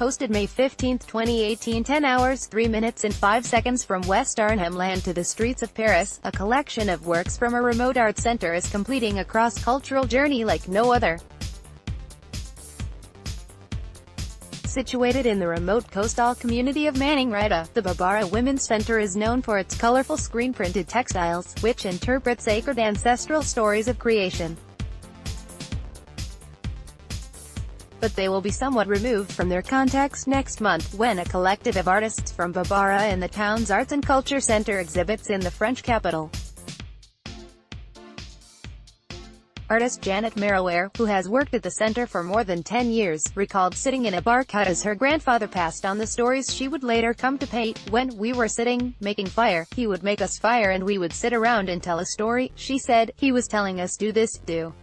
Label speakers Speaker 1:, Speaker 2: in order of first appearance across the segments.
Speaker 1: posted May 15, 2018. 10 hours, 3 minutes and 5 seconds. From West Arnhem Land to the streets of Paris, a collection of works from a remote art center is completing a cross-cultural journey like no other. Situated in the remote coastal community of Maningrida, the Bábbarra Women's Center is known for its colorful screen-printed textiles, which interpret sacred ancestral stories of creation. But they will be somewhat removed from their context next month, when a collective of artists from Bábbarra and the town's Arts and Culture Center exhibits in the French capital. Artist Janet Merriwear, who has worked at the center for more than 10 years, recalled sitting in a bar cut as her grandfather passed on the stories she would later come to paint. When we were sitting, making fire, he would make us fire and we would sit around and tell a story, she said. He was telling us do this, do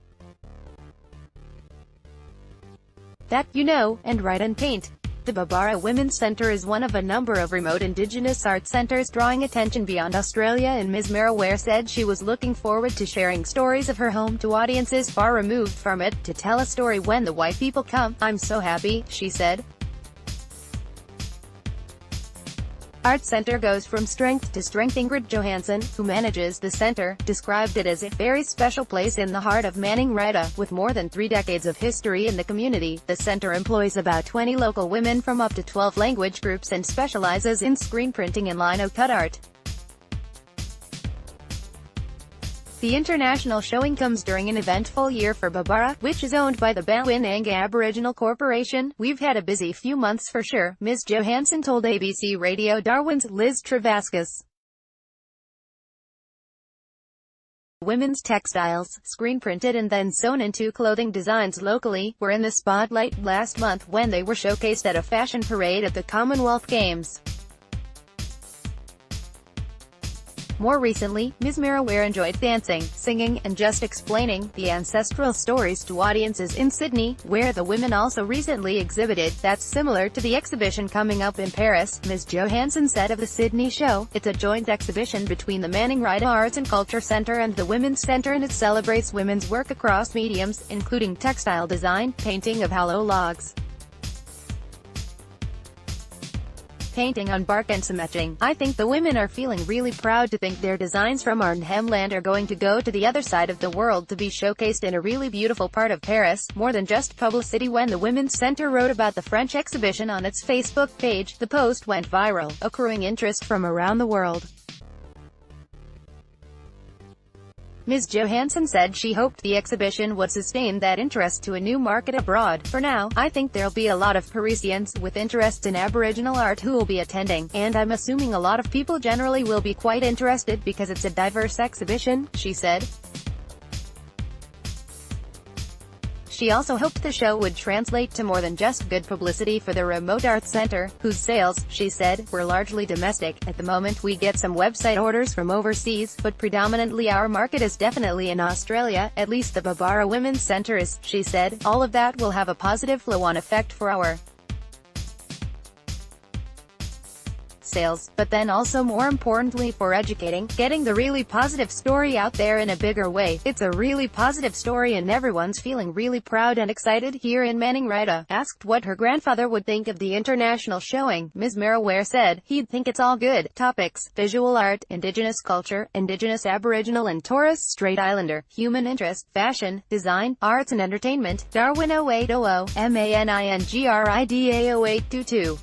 Speaker 1: that, you know, and write and paint. The Bábbarra Women's Center is one of a number of remote Indigenous art centers drawing attention beyond Australia, and Ms. Merriwear said she was looking forward to sharing stories of her home to audiences far removed from it. To tell a story when the white people come, I'm so happy, she said. Art Center goes from strength to strength. Ingrid Johansson, who manages the center, described it as a very special place in the heart of Maningrida. With more than 3 decades of history in the community, the center employs about 20 local women from up to 12 language groups and specializes in screen printing and lino-cut art. The international showing comes during an eventful year for Bábbarra, which is owned by the Bawinanga Aboriginal Corporation. We've had a busy few months for sure, Ms. Johansson told ABC Radio Darwin's Liz Travascus. Women's textiles, screen-printed and then sewn into clothing designs locally, were in the spotlight last month when they were showcased at a fashion parade at the Commonwealth Games. More recently, Ms. Merriwear enjoyed dancing, singing, and just explaining the ancestral stories to audiences in Sydney, where the women also recently exhibited. That's similar to the exhibition coming up in Paris, Ms. Johansson said of the Sydney show. It's a joint exhibition between the Maningrida Arts and Culture Center and the Women's Center, and it celebrates women's work across mediums, including textile design, painting of hollow logs, painting on bark and smudging. I think the women are feeling really proud to think their designs from Arnhem Land are going to go to the other side of the world to be showcased in a really beautiful part of Paris. More than just publicity. When the Women's Center wrote about the French exhibition on its Facebook page, the post went viral, accruing interest from around the world. Ms. Johansson said she hoped the exhibition would sustain that interest to a new market abroad. For now, I think there'll be a lot of Parisians with interests in Aboriginal art who will be attending, and I'm assuming a lot of people generally will be quite interested because it's a diverse exhibition, she said. She also hoped the show would translate to more than just good publicity for the remote art center, whose sales, she said, were largely domestic. At the moment we get some website orders from overseas, but predominantly our market is definitely in Australia, at least the Bábbarra Women's Center is, she said. All of that will have a positive flow-on effect for our sales, but then also more importantly for educating, getting the really positive story out there in a bigger way. It's a really positive story and everyone's feeling really proud and excited here in Maningrida. Asked what her grandfather would think of the international showing, Ms. Merriwear said, he'd think it's all good. Topics: visual art, Indigenous culture, Indigenous Aboriginal and Torres Strait Islander, human interest, fashion, design, arts and entertainment. Darwin 0800, Maningrida 0822.